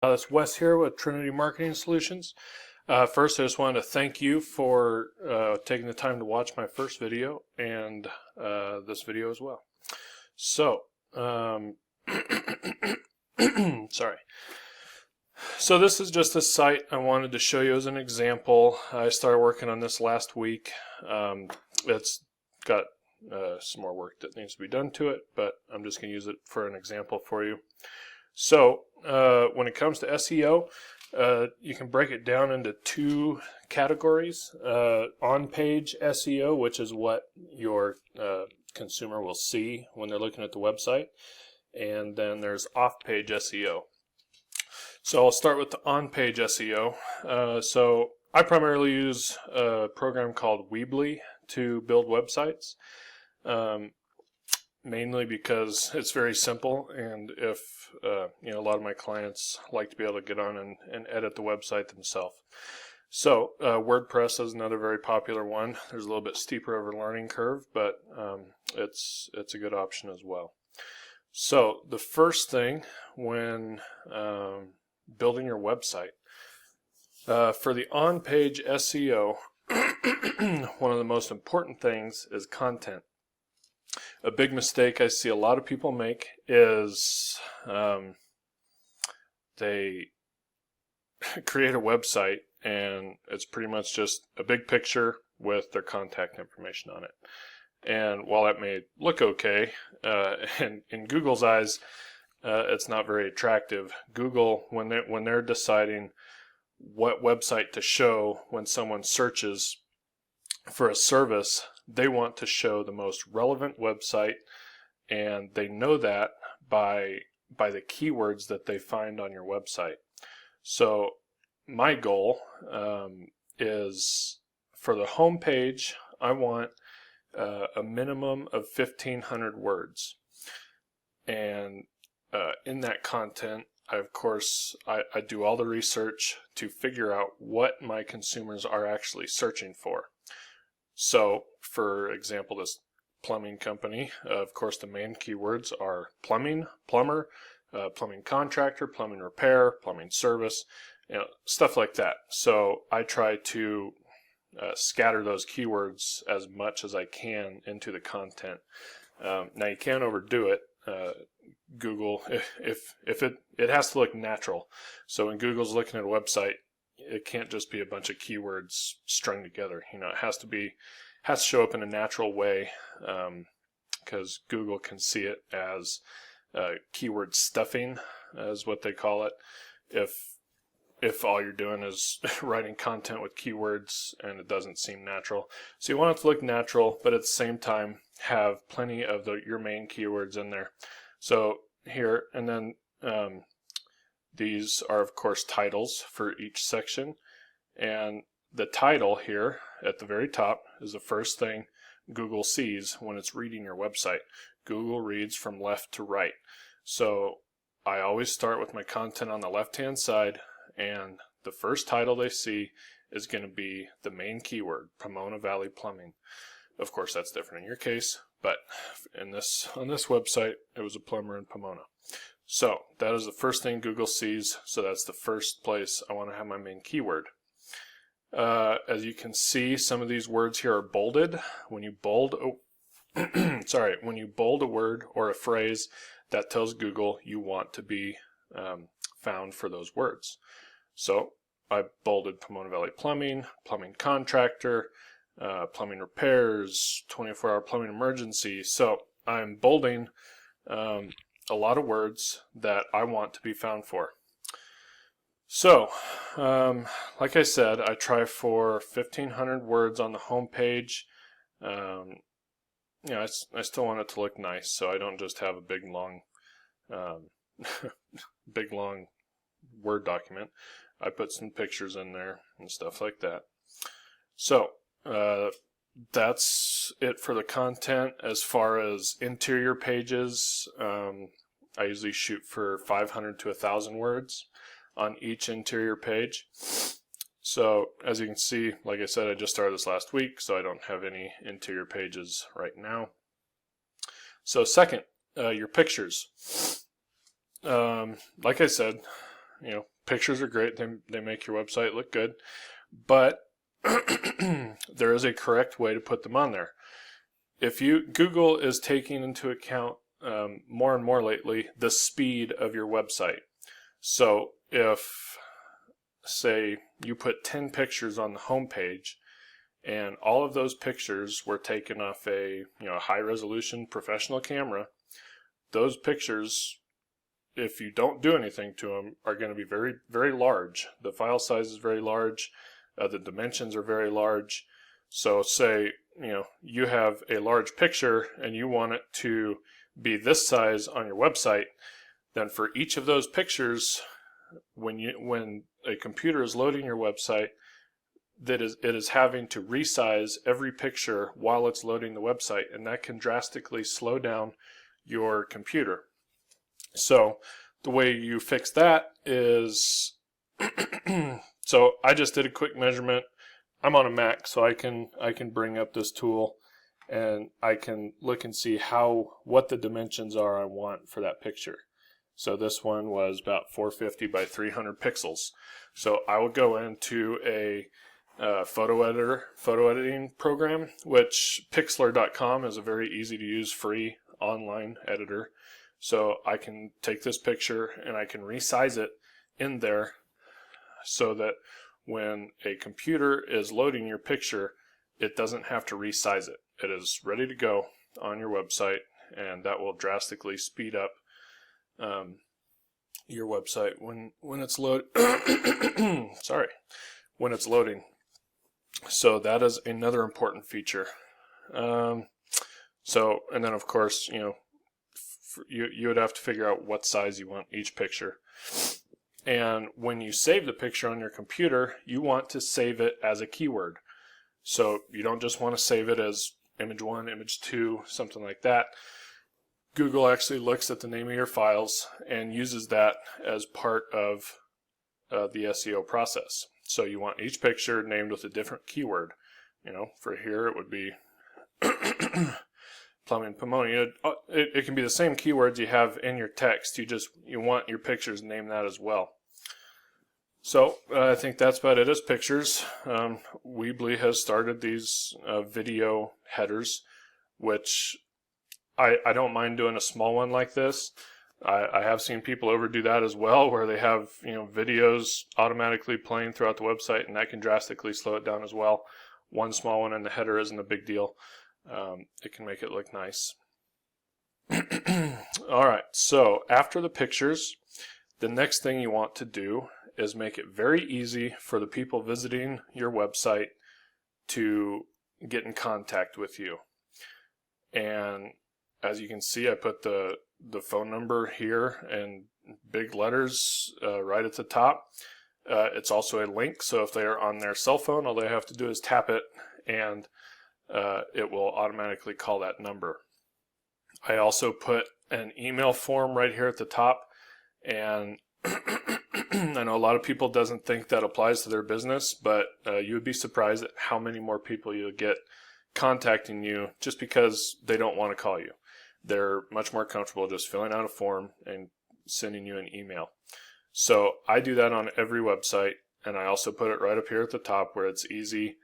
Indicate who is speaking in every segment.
Speaker 1: It's Wes here with Trinity Marketing Solutions. First, I just wanted to thank you for taking the time to watch my first video and this video as well. So, sorry. So this is just a site I wanted to show you as an example. I started working on this last week. It's got some more work that needs to be done to it, but I'm just going to use it for an example for you. So when it comes to SEO, you can break it down into two categories. On-page SEO, which is what your consumer will see when they're looking at the website. And then there's off-page SEO. So I'll start with the on-page SEO. So I primarily use a program called Weebly to build websites. Mainly because it's very simple, and if a lot of my clients like to be able to get on and edit the website themselves. So WordPress is another very popular one. There's a little bit steeper of a learning curve, but it's a good option as well. So the first thing when building your website, for the on-page SEO, one of the most important things is content. A big mistake I see a lot of people make is they create a website and it's pretty much just a big picture with their contact information on it. And while that may look okay, and in Google's eyes, it's not very attractive. Google, when they're deciding what website to show when someone searches for a service, they want to show the most relevant website, and they know that by the keywords that they find on your website. So my goal is for the home page, I want a minimum of 1,500 words, and in that content, I do all the research to figure out what my consumers are actually searching for. So, for example, this plumbing company, of course, the main keywords are plumbing, plumber, plumbing contractor, plumbing repair, plumbing service, stuff like that. So I try to scatter those keywords as much as I can into the content. Now you can't overdo it. Google, if it has to look natural. So when Google's looking at a website, it can't just be a bunch of keywords strung together. It has to show up in a natural way, because Google can see it as keyword stuffing, is what they call it. If all you're doing is writing content with keywords and it doesn't seem natural. So you want it to look natural, but at the same time have plenty of your main keywords in there. So here, and then these are of course titles for each section, and the title here at the very top is the first thing Google sees when it's reading your website. Google reads from left to right. So I always start with my content on the left-hand side, and the first title they see is going to be the main keyword, Pomona Valley Plumbing. Of course, that's different in your case, but on this website, it was a plumber in Pomona. So that is the first thing Google sees, so that's the first place I want to have my main keyword. As you can see, some of these words here are bolded. When you bold when you bold a word or a phrase, that tells Google you want to be found for those words. So I bolded Pomona Valley Plumbing, plumbing contractor, plumbing repairs, 24-hour plumbing emergency. So I'm bolding a lot of words that I want to be found for. So, like I said, I try for 1,500 words on the home page. I still want it to look nice, so I don't just have a big long Word document. I put some pictures in there and stuff like that. So that's it for the content. As far as interior pages, I usually shoot for 500 to 1,000 words on each interior page. So as you can see, like I said, I just started this last week, so I don't have any interior pages right now. So second, your pictures. Like I said, pictures are great. They make your website look good, but there is a correct way to put them on there. Google is taking into account more and more lately the speed of your website. So if, say, you put 10 pictures on the home page, and all of those pictures were taken off a high resolution professional camera, those pictures, if you don't do anything to them, are going to be very, very large. The file size is very large. The dimensions are very large. So say, you have a large picture and you want it to be this size on your website, then for each of those pictures, when a computer is loading your website, it is having to resize every picture while it's loading the website, and that can drastically slow down your computer. So the way you fix that is, so I just did a quick measurement. I'm on a Mac, so I can bring up this tool and I can look and see what the dimensions are I want for that picture. So this one was about 450 by 300 pixels. So I will go into a photo editing program, which Pixlr.com is a very easy to use free online editor. So I can take this picture and I can resize it in there so that when a computer is loading your picture, it doesn't have to resize it. It is ready to go on your website, and that will drastically speed up your website when it's when it's loading. So that is another important feature. And then of course, you would have to figure out what size you want each picture. And when you save the picture on your computer, you want to save it as a keyword. So you don't just want to save it as image 1, image 2, something like that. Google actually looks at the name of your files and uses that as part of the SEO process. So you want each picture named with a different keyword. For here it would be plumbing Pomona. It can be the same keywords you have in your text. You want your pictures named that as well. So I think that's about it as pictures. Weebly has started these video headers, which I don't mind doing a small one like this. I have seen people overdo that as well, where they have videos automatically playing throughout the website, and that can drastically slow it down as well. One small one in the header isn't a big deal. It can make it look nice. Alright, so after the pictures, the next thing you want to do is make it very easy for the people visiting your website to get in contact with you. And as you can see, I put the phone number here in big letters right at the top. It's also a link, so if they are on their cell phone, all they have to do is tap it, and it will automatically call that number. I also put an email form right here at the top, and I know a lot of people doesn't think that applies to their business, but you would be surprised at how many more people you'll get contacting you just because they don't want to call you. They're much more comfortable just filling out a form and sending you an email. So I do that on every website, and I also put it right up here at the top where it's easy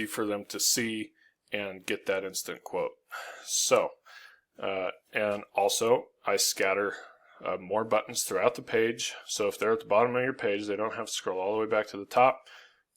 Speaker 1: for them to see and get that instant quote. So, and also I scatter more buttons throughout the page. So if they're at the bottom of your page, they don't have to scroll all the way back to the top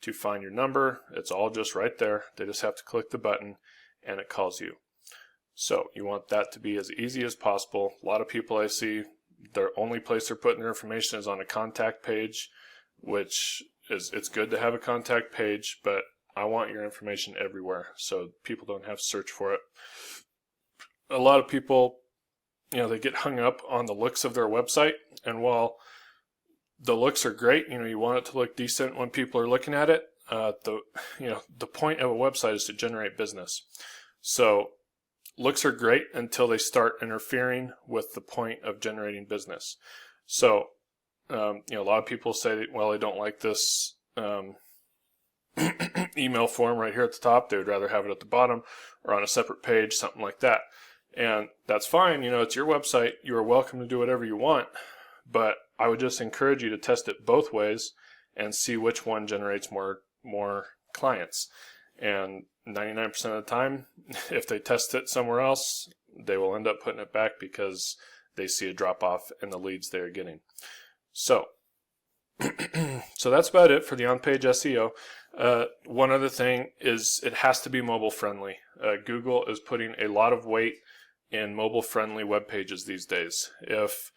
Speaker 1: to find your number. It's all just right there. They just have to click the button and it calls you. So you want that to be as easy as possible. A lot of people I see, their only place they're putting their information is on a contact page, which it's good to have a contact page, but I want your information everywhere so people don't have to search for it. A lot of people, they get hung up on the looks of their website, and while the looks are great, you want it to look decent when people are looking at it, the point of a website is to generate business. So looks are great until they start interfering with the point of generating business. So a lot of people say that, well, they don't like this email form right here at the top. They would rather have it at the bottom or on a separate page, something like that. And that's fine, it's your website. You are welcome to do whatever you want, but I would just encourage you to test it both ways and see which one generates more clients. And 99% of the time, if they test it somewhere else, they will end up putting it back because they see a drop off in the leads they're getting. So that's about it for the on-page SEO. One other thing is it has to be mobile friendly. Google is putting a lot of weight in mobile friendly web pages these days. If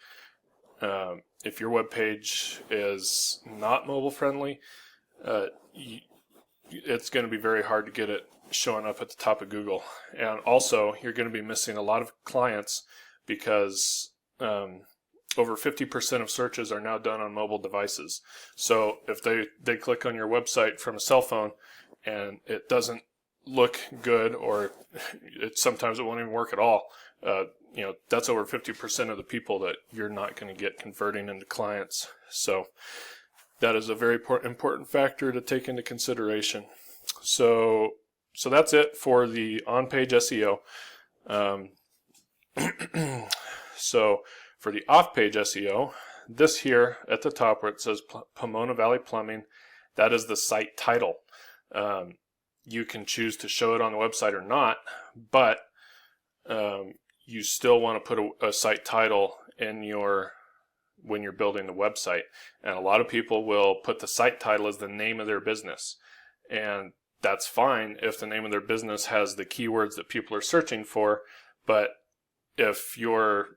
Speaker 1: your web page is not mobile friendly, it's going to be very hard to get it showing up at the top of Google. And also, you're going to be missing a lot of clients because over 50% of searches are now done on mobile devices. So if they click on your website from a cell phone and it doesn't look good, or sometimes it won't even work at all, that's over 50% of the people that you're not going to get converting into clients. So that is a very important factor to take into consideration. So that's it for the on-page SEO. So for the off-page SEO, this here at the top where it says Pomona Valley Plumbing, that is the site title. You can choose to show it on the website or not, but you still want to put a site title in when you're building the website. And a lot of people will put the site title as the name of their business. And that's fine if the name of their business has the keywords that people are searching for, but if your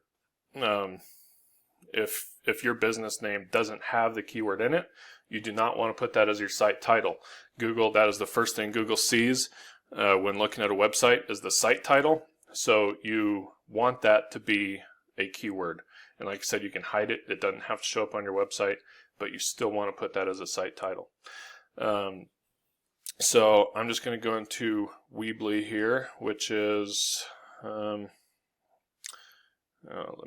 Speaker 1: business name doesn't have the keyword in it, you do not want to put that as your site title. Google, that is the first thing Google sees when looking at a website, is the site title. So you want that to be a keyword. And like I said, you can hide it. It doesn't have to show up on your website, but you still want to put that as a site title. So I'm just going to go into Weebly here, which is, let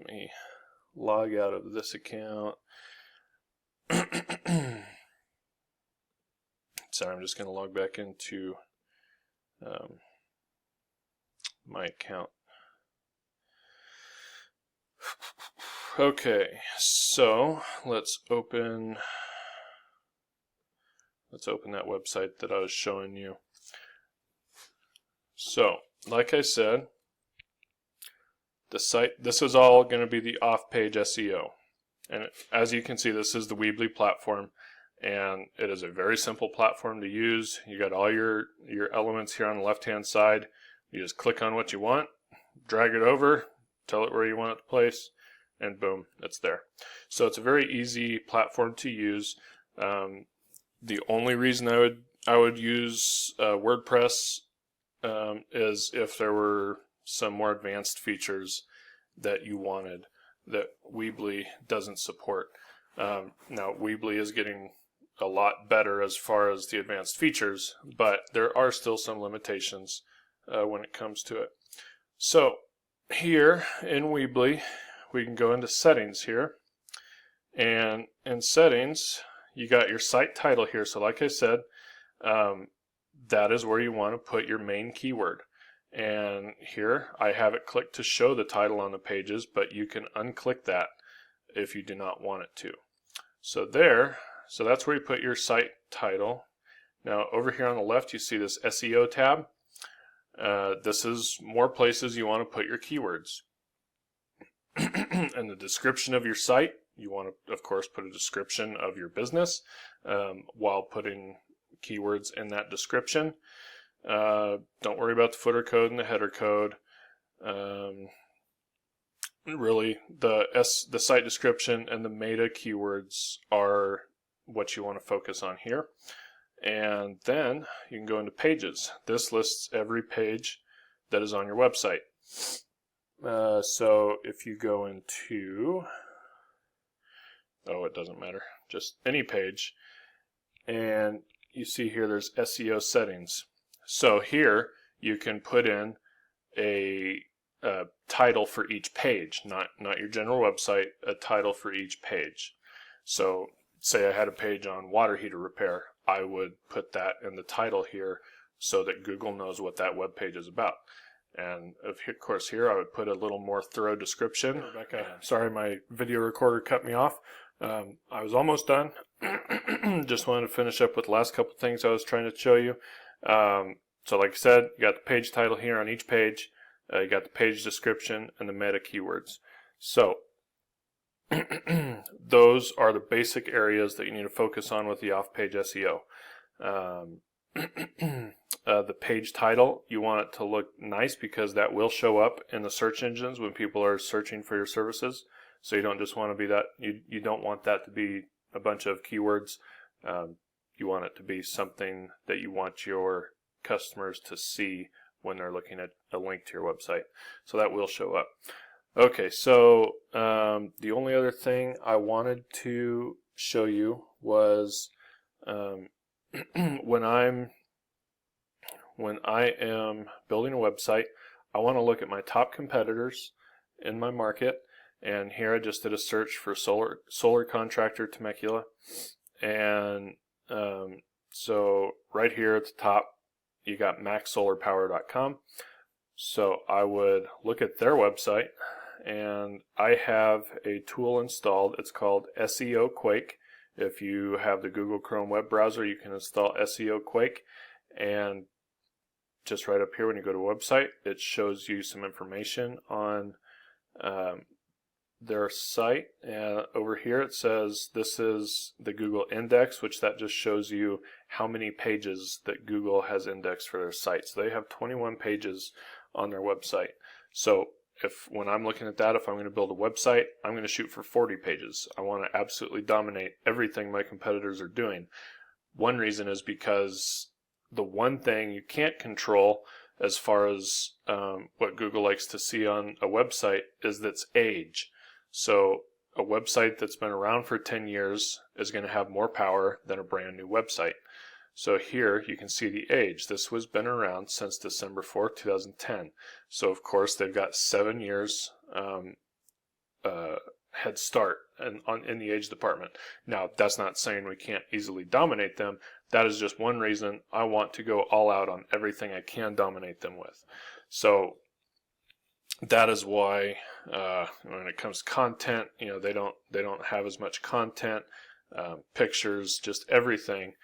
Speaker 1: me log out of this account. Sorry, I'm just going to log back into my account. Okay, so let's open that website that I was showing you. So, like I said, this is all going to be the off-page SEO. And as you can see, this is the Weebly platform, and it is a very simple platform to use. You got all your elements here on the left-hand side. You just click on what you want, drag it over, tell it where you want it to place, and boom, it's there. So it's a very easy platform to use. The only reason I would use WordPress is if there were some more advanced features that you wanted that Weebly doesn't support. Now, Weebly is getting a lot better as far as the advanced features, but there are still some limitations when it comes to it. So here in Weebly, we can go into settings here, and in settings, you got your site title here. So like I said, that is where you want to put your main keyword. And here I have it clicked to show the title on the pages, but you can unclick that if you do not want it to. So that's where you put your site title. Now over here on the left, you see this SEO tab. This is more places you want to put your keywords. And the description of your site, you want to, of course, put a description of your business while putting keywords in that description. Don't worry about the footer code and the header code. Really, the site description and the meta keywords are what you want to focus on here. And then you can go into pages. This lists every page that is on your website. So if you go into, it doesn't matter, just any page, and you see here there's SEO settings. So here you can put in a title for each page, not your general website, a title for each page. So say I had a page on water heater repair, I would put that in the title here so that Google knows what that web page is about. And of course here I would put a little more thorough description. Rebecca, sorry my video recorder cut me off. I was almost done. Just wanted to finish up with the last couple things I was trying to show you. So like I said, you got the page title here on each page. You got the page description and the meta keywords. So those are the basic areas that you need to focus on with the off-page SEO. The page title, you want it to look nice because that will show up in the search engines when people are searching for your services. So you don't just want to be that, you don't want that to be a bunch of keywords. You want it to be something that you want your customers to see when they're looking at a link to your website. So that will show up. Okay, so the only other thing I wanted to show you was when I am building a website, I want to look at my top competitors in my market. And here I just did a search for solar contractor Temecula, and so right here at the top you got maxsolarpower.com. So I would look at their website, and I have a tool installed. It's called SEO Quake. If you have the Google Chrome web browser, you can install SEO Quake, and just right up here when you go to a website, it shows you some information on their site. And over here it says this is the Google index, which that just shows you how many pages that Google has indexed for their site. So they have 21 pages on their website. So when I'm looking at that, if I'm going to build a website, I'm going to shoot for 40 pages. I want to absolutely dominate everything my competitors are doing. One reason is because the one thing you can't control as far as what Google likes to see on a website is its age. So a website that's been around for 10 years is going to have more power than a brand new website. So here you can see the age. This has been around since December 4th, 2010. So of course they've got 7 years head start in the age department. Now that's not saying we can't easily dominate them. That is just one reason I want to go all out on everything I can dominate them with. So that is why when it comes to content, they don't have as much content, pictures, just everything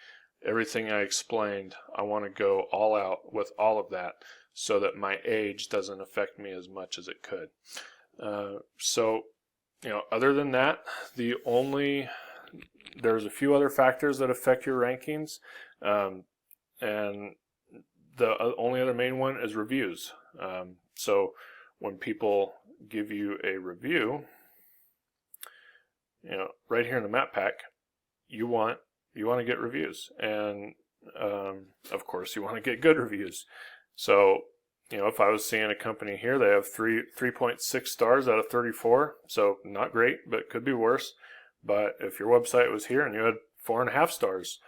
Speaker 1: I explained. I want to go all out with all of that so that my age doesn't affect me as much as it could. So other than that, there's a few other factors that affect your rankings, and the only other main one is reviews. So when people give you a review, right here in the map pack, you want to get reviews, and of course you want to get good reviews. So if I was seeing a company here, they have 3.6 stars out of 34, so not great, but could be worse. But if your website was here and you had 4.5 stars,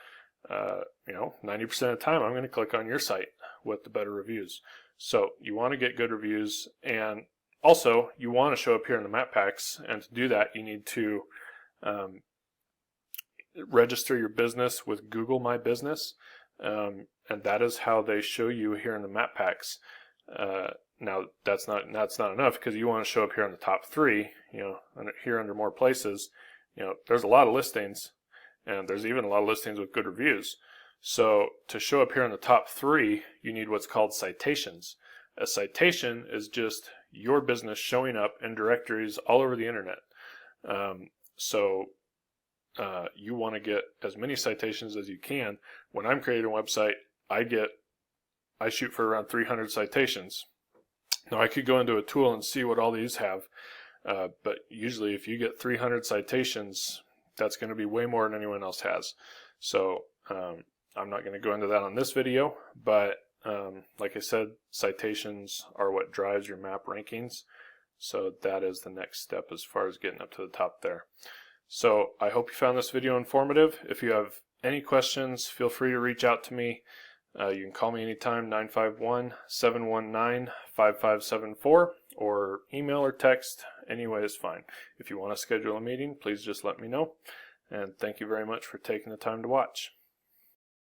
Speaker 1: 90% of the time I'm going to click on your site with the better reviews. So you want to get good reviews, and also you want to show up here in the map packs, and to do that you need to register your business with Google My Business, and that is how they show you here in the map packs. Now that's not enough, because you want to show up here in the top 3, here under more places. There's a lot of listings, and there's even a lot of listings with good reviews. So to show up here in the top 3, you need what's called citations. A citation is just your business showing up in directories all over the internet. You want to get as many citations as you can. When I'm creating a website, I shoot for around 300 citations. Now I could go into a tool and see what all these have, but usually if you get 300 citations, that's going to be way more than anyone else has. So I'm not going to go into that on this video, but like I said, citations are what drives your map rankings. So that is the next step as far as getting up to the top there. So I hope you found this video informative. If you have any questions, feel free to reach out to me. You can call me anytime, 951-719-5574, or email or text. Any way is fine. If you want to schedule a meeting, please just let me know. And thank you very much for taking the time to watch.